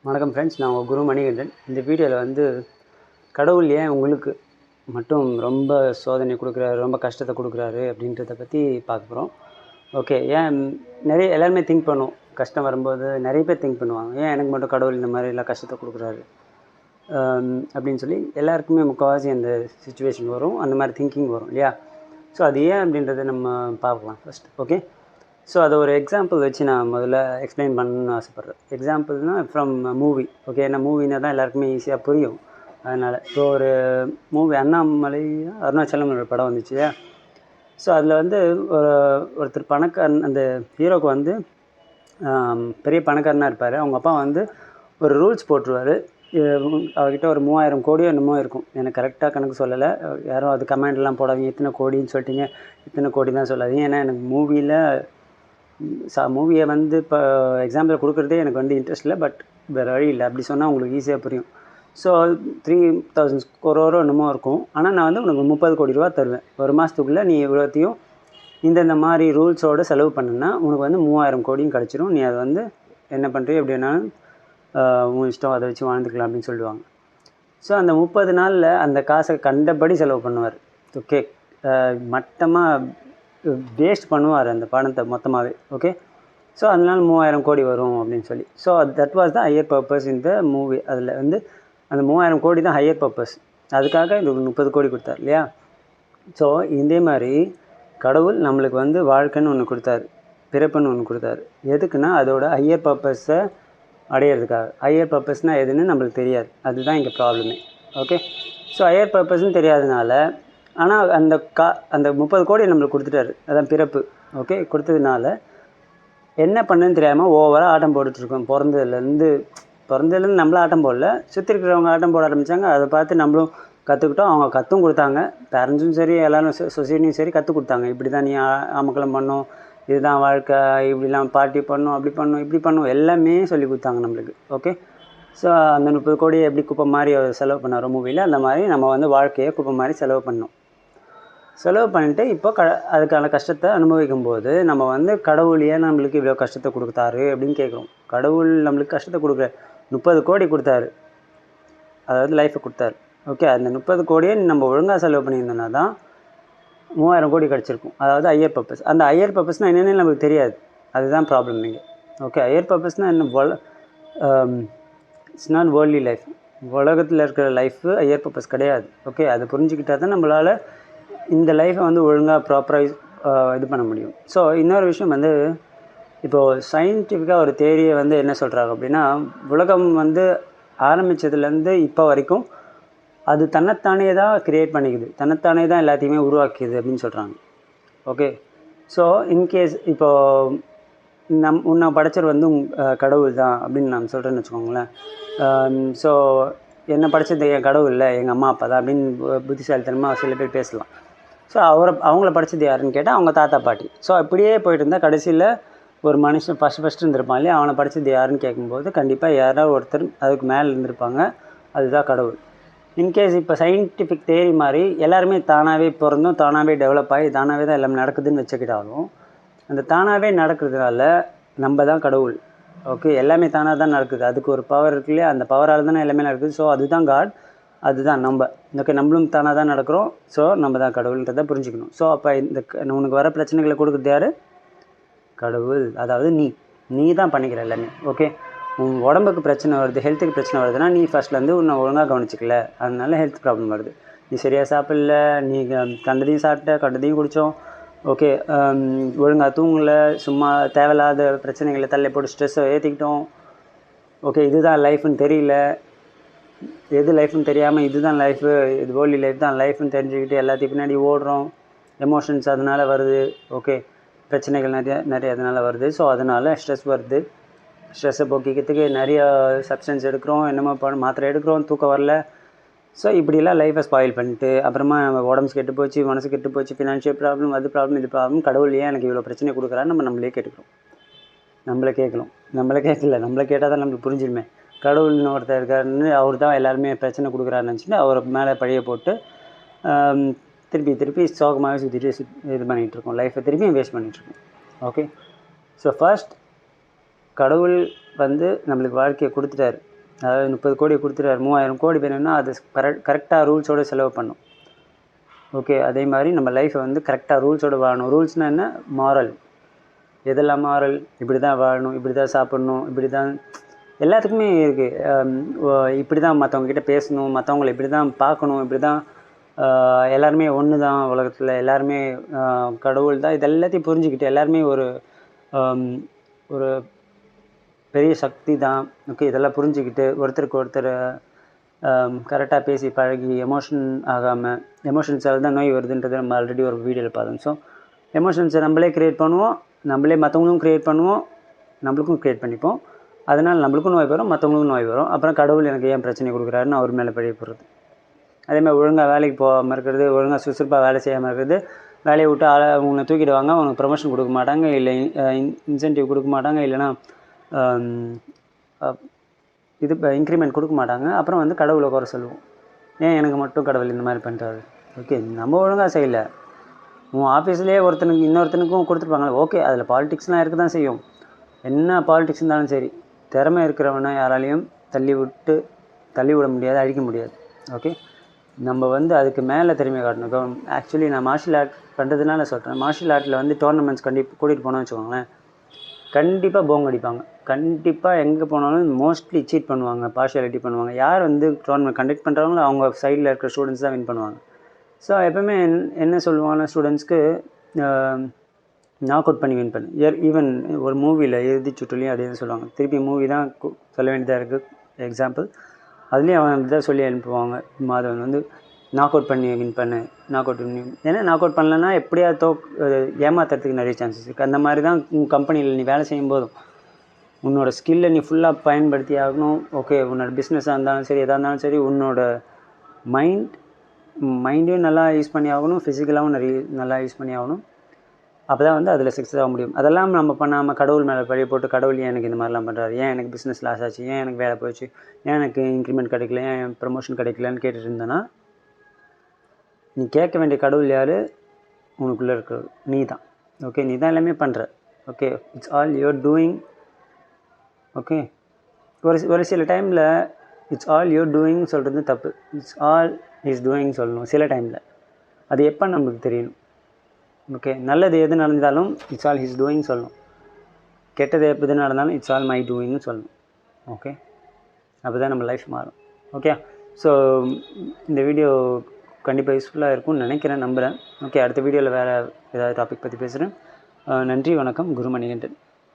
வணக்கம் ஃப்ரெண்ட்ஸ், நான் உங்கள் குரு மணிகண்டன். இந்த வீடியோவில் கடவுள் ஏன் உங்களுக்கு மட்டும் ரொம்ப சோதனை கொடுக்குறாரு, ரொம்ப கஷ்டத்தை கொடுக்குறாரு அப்படின்றத பற்றி பார்க்க போகிறோம். ஓகே, ஏன் நிறைய எல்லாருமே திங்க் பண்ணுவோம். கஷ்டம் வரும்போது நிறைய பேர் திங்க் பண்ணுவாங்க, ஏன் எனக்கு மட்டும் கடவுள் இந்த மாதிரி எல்லாம் கஷ்டத்தை கொடுக்குறாரு அப்படின்னு சொல்லி எல்லாருக்குமே முக்கால்வாசி அந்த சுச்சுவேஷன் வரும், அந்த மாதிரி திங்கிங் வரும் இல்லையா? ஸோ அது ஏன் அப்படின்றத நம்ம பார்க்கலாம் ஃபஸ்ட். ஓகே, ஸோ அதை ஒரு எக்ஸாம்பிள் வச்சு நான் முதல்ல எக்ஸ்பிளைன் பண்ணணும்னு ஆசைப்பட்றேன். எக்ஸாம்பிள்னால் ஃப்ரம் மூவி. ஓகே, ஏன்னா மூவினா தான் எல்லாருக்குமே ஈஸியாக புரியும். அதனால் இப்போ ஒரு மூவி அண்ணாமலை அருணாச்சலம் ஒரு படம் வந்துச்சு இல்லையா? ஸோ அதில் ஒருத்தர் பணக்காரன், அந்த ஹீரோவுக்கு பெரிய பணக்காரனாக இருப்பார். அவங்க அப்பா ஒரு ரூல்ஸ் போட்டுருவார். அவர்கிட்ட ஒரு 3000 கோடியோ என்னமோ இருக்கும், எனக்கு கரெக்டாக கணக்கு சொல்லலை. யாரும் அது கமெண்ட்லாம் போடாதீங்க, இத்தனை கோடின்னு சொல்லிட்டீங்க, இத்தனை கோடி தான் சொல்லாதீங்க. ஏன்னா எனக்கு மூவியை இப்போ எக்ஸாம்பிள் கொடுக்குறதே எனக்கு இன்ட்ரெஸ்ட் இல்லை. பட் வேறு வழி இல்லை, அப்படி சொன்னால் உங்களுக்கு ஈஸியாக புரியும். ஸோ 3000 crore என்னமோ இருக்கும். ஆனால் நான் உனக்கு 30 கோடி ரூபா தருவேன். ஒரு மாதத்துக்குள்ளே நீ இவ்வளோத்தையும் இந்த மாதிரி ரூல்ஸோடு செலவு பண்ணுன்னா உனக்கு 3000 கோடியும் கிடச்சிரும். நீ அதை என்ன பண்ணுறியோ எப்படின்னா உன் இஷ்டம், அதை வச்சு வாழ்ந்துக்கலாம் அப்படின்னு சொல்லுவாங்க. ஸோ அந்த 30 நாளில் அந்த காசை கண்டபடி செலவு பண்ணுவார். ஓகே, மட்டமாக வேஸ்ட் பண்ணுவார் அந்த பணத்தை மொத்தமாகவே. ஓகே, ஸோ அதனால 3000 கோடி வரும் அப்படின்னு சொல்லி. So that was the higher purpose இந்த மூவி. அதில் அந்த 3000 கோடி தான் ஹையர் பர்பஸ். அதுக்காக இந்த 30 கோடி கொடுத்தார் இல்லையா? ஸோ இதே மாதிரி கடவுள் நம்மளுக்கு வாழ்க்கைன்னு ஒன்று கொடுத்தாரு, பிறப்புன்னு ஒன்று கொடுத்தாரு. எதுக்குன்னா அதோட ஹையர் பர்பஸை அடையிறதுக்காக. ஹையர் பர்பஸ்னால் எதுன்னு நம்மளுக்கு தெரியாது, அதுதான் இங்கே ப்ராப்ளமே. ஓகே, ஸோ ஹையர் பர்பஸ்ன்னு தெரியாதனால, ஆனால் அந்த 30 கோடி நம்மளுக்கு கொடுத்துட்டாரு, அதான் பிறப்பு. ஓகே, கொடுத்ததுனால என்ன பண்ணுன்னு தெரியாமல் ஓவராக ஆட்டம் போட்டுட்ருக்கோம். பிறந்ததுலேருந்து நம்மளும் ஆட்டம் போடல, சுற்றி இருக்கிறவங்க ஆட்டம் போட ஆரம்பித்தாங்க. அதை பார்த்து நம்மளும் கற்றுக்கிட்டோம். அவங்க கற்றும் கொடுத்தாங்க, பேரண்ட்ஸும் சரி எல்லோரும் சொசைட்டியும் சரி கற்றுக் கொடுத்தாங்க. இப்படி தான் நீ ஆமக்கலம் பண்ணணும், இதுதான் வாழ்க்கை, இப்படிலாம் பார்ட்டி பண்ணணும், அப்படி பண்ணணும், இப்படி பண்ணணும், எல்லாமே சொல்லி கொடுத்தாங்க நம்மளுக்கு. ஓகே, ஸோ அந்த 30 கோடியை எப்படி குப்பை மாதிரி செலவு பண்ணாரோ மூவியில், அந்த மாதிரி நம்ம வாழ்க்கையை குப்பை மாதிரி செலவு பண்ணிட்டு இப்போ அதுக்கான கஷ்டத்தை அனுபவிக்கும் போது நம்ம கடவுள் ஏன் நம்மளுக்கு இவ்வளோ கஷ்டத்தை கொடுத்தாரு அப்படின்னு கேட்குறோம். கடவுள் நம்மளுக்கு கஷ்டத்தை கொடுக்குற 30 கோடி கொடுத்தாரு, அதாவது லைஃப்பை கொடுத்தாரு. ஓகே, அந்த 30 கோடியை நம்ம ஒழுங்காக செலவு பண்ணியிருந்தோன்னா தான் 3000 கோடி கிடச்சிருக்கும். அதாவது ஹையர் பர்பஸ். அந்த ஹையர் பர்பஸ்னால் என்னென்னு நம்மளுக்கு தெரியாது, அதுதான் ப்ராப்ளம் இங்கே. ஓகே, ஹையர் பர்பஸ்னால் என்ன? It's not worldly life. உலகத்தில் இருக்கிற லைஃபு ஹையர் பர்பஸ் கிடையாது. ஓகே, அது புரிஞ்சுக்கிட்டால் தான் நம்மளால் இந்த லைஃப்பை ஒழுங்காக ப்ராப்பராக இது பண்ண முடியும். ஸோ இன்னொரு விஷயம் இப்போது சயின்டிஃபிக்காக ஒரு தேரியை என்ன சொல்கிறாங்க அப்படின்னா, உலகம் ஆரம்பித்ததுலேருந்து இப்போ வரைக்கும் அது தன்னைத்தானே தான் க்ரியேட் பண்ணிக்குது, தன்னைத்தானே தான் எல்லாத்தையுமே உருவாக்கிது அப்படின்னு சொல்கிறாங்க. ஓகே, ஸோ இன்கேஸ் இப்போது உன்னை படைச்சர் கடவுள் தான் அப்படின்னு நான் சொல்கிறேன்னு வச்சுக்கோங்களேன். ஸோ என்னை படைச்சது என் கடவுள் இல்லை, எங்கள் அம்மா அப்பா தான் அப்படின்னு புத்திசாலித்தனமாக சில பேர் பேசலாம். ஸோ அவங்கள படைச்சது யாருன்னு கேட்டால் அவங்க தாத்தா பாட்டி. ஸோ அப்படியே போயிட்டு இருந்தால் கடைசியில் ஒரு மனுஷன் ஃபஸ்ட்டு இருந்திருப்பான் இல்லையா? அவனை படைச்சது யாருன்னு கேட்கும்போது கண்டிப்பாக யாராவது ஒருத்தர் அதுக்கு மேலே இருந்திருப்பாங்க, அதுதான் கடவுள். இன்கேஸ் இப்போ சயின்டிஃபிக் தேரி மாதிரி எல்லாருமே தானாகவே பிறந்தோம், தானாகவே டெவலப் ஆகி தானாகவே தான் எல்லாமே நடக்குதுன்னு வச்சுக்கிட்டாலும், அந்த தானாகவே நடக்கிறதுனால நம்ம தான் கடவுள். ஓகே, எல்லாமே தானாக தான் நடக்குது, அதுக்கு ஒரு பவர் இருக்கு இல்லையா? அந்த பவரால் தானே எல்லாமே நடக்குது. ஸோ அதுதான் காட், அதுதான் நம்ம. ஓகே, நம்மளும் தானாக தான் நடக்கிறோம். ஸோ நம்ம தான் கடவுள்ன்றதை புரிஞ்சுக்கணும். ஸோ அப்போ உனக்கு வர பிரச்சனைகளை கொடுக்குறது யார்? கடவுள். அதாவது நீ தான் பண்ணிக்கிற எல்லாமே. ஓகே, உன் உடம்புக்கு பிரச்சனை வருது, ஹெல்த்துக்கு பிரச்சனை வருதுன்னா நீ ஃபஸ்ட்லேருந்து உன்னை ஒழுங்காக கவனிச்சிக்கல, அதனால ஹெல்த் ப்ராப்ளம் வருது. நீ சரியாக சாப்பிடல, நீ கண்டதையும் சாப்பிட்ட, கண்டதையும் குடித்தோம். ஓகே, ஒழுங்காக தூங்கலை, சும்மா தேவையில்லாத பிரச்சனைகளை தள்ளி போட்டு ஸ்ட்ரெஸ்ஸை ஏற்றிக்கிட்டோம். ஓகே, இதுதான் லைஃப்னு தெரியல, எது லைஃப்னு தெரியாமல் இதுதான் லைஃபு, இது வேர்ல்ட்லி லைஃப் தான் லைஃப்னு தெரிஞ்சுக்கிட்டு எல்லாத்தையும் பின்னாடி ஓடுறோம். எமோஷன்ஸ் அதனால் வருது. ஓகே, பிரச்சனைகள் நிறைய அதனால் வருது. ஸோ அதனால் ஸ்ட்ரெஸ் வருது. ஸ்ட்ரெஸ்ஸை போக்கிக்கிறதுக்கு நிறைய சப்ஸ்டன்ஸ் எடுக்கிறோம், என்னமோ மாத்திரை எடுக்கிறோம், தூக்கம் வரல. ஸோ இப்படிலாம் லைஃப்பை ஸ்பாயில் பண்ணிட்டு அப்புறமா உடம்பு கெட்டு போச்சு, மனசு கெட்டு போச்சு, ஃபினான்ஷியல் ப்ராப்ளம், அது ப்ராப்ளம், இது ப்ராப்ளம். கடவுள் ஏன் எனக்கு இவ்வளோ பிரச்சனை கொடுக்குறான்னு நம்மளே கேட்டுக்கிறோம். நம்மளை கேட்கல, நம்மளை கேட்டால் தான் நம்மளுக்கு புரிஞ்சிருமே. கடவுள்னு ஒருத்தர் இருக்காருன்னு, அவர் தான் எல்லாருமே பிரச்சனை கொடுக்குறாருன்னு நினச்சிட்டு அவர் மேலே பழிய போட்டு திருப்பி சோகமாகவே சுற்றிட்டு இது பண்ணிகிட்ருக்கோம், லைஃப்பை திருப்பியும் வேஸ்ட் பண்ணிகிட்ருக்கோம். ஓகே, ஸோ ஃபர்ஸ்ட் கடவுள் வந்து நம்மளுக்கு வாழ்க்கையை கொடுத்துட்டாரு. அதாவது 30 கோடி கொடுத்துட்டாரு. 3000 கோடி வேணும்னா அது கரெக்டாக ரூல்ஸோடு செலவு பண்ணும். ஓகே, அதே மாதிரி நம்ம லைஃப்பை வந்து கரெக்டாக ரூல்ஸோடு வாழணும். ரூல்ஸ்னால் என்ன? மாரல். எதெல்லாம் மாரல்? இப்படி தான் வாழணும், இப்படி தான் சாப்பிட்ணும், இப்படி தான் எல்லாத்துக்குமே இருக்குது. இப்படி தான் மற்றவங்கக்கிட்ட பேசணும், மற்றவங்கள இப்படி தான் பார்க்கணும், இப்படி தான் எல்லாருமே ஒன்று தான் உலகத்தில், எல்லாருமே கடவுள் தான். இது எல்லாத்தையும் புரிஞ்சுக்கிட்டு எல்லாருமே ஒரு ஒரு பெரிய சக்தி தான். ஓகே, இதெல்லாம் புரிஞ்சுக்கிட்டு ஒருத்தருக்கு ஒருத்தர் கரெக்டாக பேசி பழகி எமோஷன் ஆகாமல், எமோஷன்ஸால் தான் நோய் வருதுன்றதை நம்ம ஆல்ரெடி ஒரு வீடியோவில் பார்த்தோம். ஸோ எமோஷன்ஸை நம்மளே க்ரியேட் பண்ணுவோம், நம்மளே மற்றவங்களும் க்ரியேட் பண்ணுவோம், நம்மளுக்கும் க்ரியேட் பண்ணிப்போம். அதனால் நம்மளுக்கும் நோய் வரும், மற்றவங்களுக்கும் நோய் வரும். அப்புறம் கடவுள் எனக்கு ஏன் பிரச்சனை கொடுக்குறாருன்னு அவர் மேலே பழிய போடுறது. அதேமாதிரி ஒழுங்காக வேலைக்கு போகாமல் இருக்கிறது, ஒழுங்காக சுறுசுறுப்பாக வேலை செய்யாமல் இருக்கிறது, வேலையை விட்டு உன்னை தூக்கிடுவாங்க, உனக்கு ப்ரமோஷன் கொடுக்க மாட்டாங்க, இல்லை இன்சென்டிவ் கொடுக்க மாட்டாங்க, இல்லைனா இது இன்க்ரிமெண்ட் கொடுக்க மாட்டாங்க. அப்புறம் வந்து கடவுளை குறை சொல்லுவோம், ஏன் எனக்கு மட்டும் கடவுள் இந்த மாதிரி பண்ணுறாரு. ஓகே, நம்ம ஒழுங்காக செய்யலை. உன் ஆஃபீஸ்லேயே ஒருத்தனுக்கு இன்னொருத்தனுக்கும் கொடுத்துருப்பாங்களே, ஓகே, அதில் பாலிடிக்ஸ்லாம் இருக்க தான் செய்யும். என்ன பாலிடிக்ஸ் இருந்தாலும் சரி, திறமை இருக்கிறவனை யாராலையும் தள்ளி விட முடியாது, அழிக்க முடியாது. ஓகே, நம்ம வந்து அதுக்கு மேலே திறமை காட்டணும். ஆக்சுவலி நான் மார்ஷியல் ஆர்ட் பண்ணுறதுனால சொல்கிறேன். மார்ஷியல் ஆர்ட்டில் வந்து டோர்னமெண்ட்ஸ் கூட்டிகிட்டு போனோம்னு வச்சுக்கோங்களேன், கண்டிப்பாக போங்க அடிப்பாங்க. கண்டிப்பாக எங்கே போனாலும் மோஸ்ட்லி சீட் பண்ணுவாங்க, பார்ஷியாலிட்டி பண்ணுவாங்க. யார் வந்து டோர்னமெண்ட் கண்டக்ட் பண்ணுறாங்களோ அவங்க சைடில் இருக்கிற ஸ்டூடெண்ட்ஸ் தான் வின் பண்ணுவாங்க. ஸோ எப்போவுமே என்ன சொல்லுவாங்கன்னா ஸ்டூடெண்ட்ஸ்க்கு நாக் அவுட் பண்ணி வின் பண்ணு. ஈவன் ஒரு மூவியில் இறுதி சுற்றுலையும் அதே தான் சொல்லுவாங்க. திருப்பி மூவி தான் சொல்ல வேண்டியதாக இருக்குது எக்ஸாம்பிள். அதுலேயும் அவன் அப்படி தான் சொல்லி அனுப்புவாங்க, மாதவன் வந்து நாக் அவுட் பண்ணி வின் பண்ணு, நாக் அவுட் பண்ணி. ஏன்னா நாக் அவுட் பண்ணலன்னா எப்படியா ஏமாத்துறதுக்கு நிறைய சான்சஸ் இருக்குது. அந்த மாதிரி தான் உன் கம்பெனியில் நீ வேலை செய்யும் போதும் உன்னோட ஸ்கில்லை நீ ஃபுல்லாக பயன்படுத்தி ஆகணும். ஓகே, உன்னோட பிஸ்னஸாக இருந்தாலும் சரி, எதாக இருந்தாலும் சரி, உன்னோட மைண்டையும் நல்லா யூஸ் பண்ணி ஆகணும், ஃபிசிக்கலாகவும் நல்லா யூஸ் பண்ணி ஆகணும். அப்போ தான் வந்து அதில் சக்ஸஸ் ஆக முடியும். அதெல்லாம் நம்ம பண்ணாமல் கடவுள் மேலே பழைய போட்டு கடவுள் ஏன் எனக்கு இந்த மாதிரிலாம் பண்ணுறாரு, ஏன் எனக்கு பிஸ்னஸ் லாஸ் ஆச்சு, ஏன் எனக்கு வேலை போச்சு, ஏன் எனக்கு இன்க்ரிமெண்ட் கிடைக்கல, ஏன் ப்ரமோஷன் கிடைக்கலன்னு கேட்டுட்டு இருந்தேன்னா, நீ கேட்க வேண்டிய கடவுள் யார்? உனக்குள்ளே இருக்கிற நீ தான். ஓகே, நீ தான் எல்லாமே பண்ணுற. Okay, it's all your doing. Okay, ஒரு சில டைமில் இட்ஸ் ஆல் யுவர் டூயிங் சொல்கிறது தப்பு. இட்ஸ் ஆல் இஸ் டூயிங் சொல்லணும் சில டைமில். அது எப்போ நம்மளுக்கு தெரியணும். ஓகே, நல்லது எது நடந்தாலும் இட்ஸ் ஆல் ஹிஸ் டூயிங் சொல்லணும். கெட்டது எது நடந்தாலும் இட்ஸ் ஆல் மை டூயிங்னு சொல்லணும். ஓகே, அப்போ தான் நம்ம லைஃப் மாறும். ஓகே, ஸோ இந்த வீடியோ கண்டிப்பாக யூஸ்ஃபுல்லாக இருக்கும்னு நினைக்கிறேன், நம்புகிறேன். ஓகே, அடுத்த வீடியோவில் வேறு ஏதாவது டாபிக் பற்றி பேசுகிறேன். நன்றி, வணக்கம். குரு மணிகண்டன்.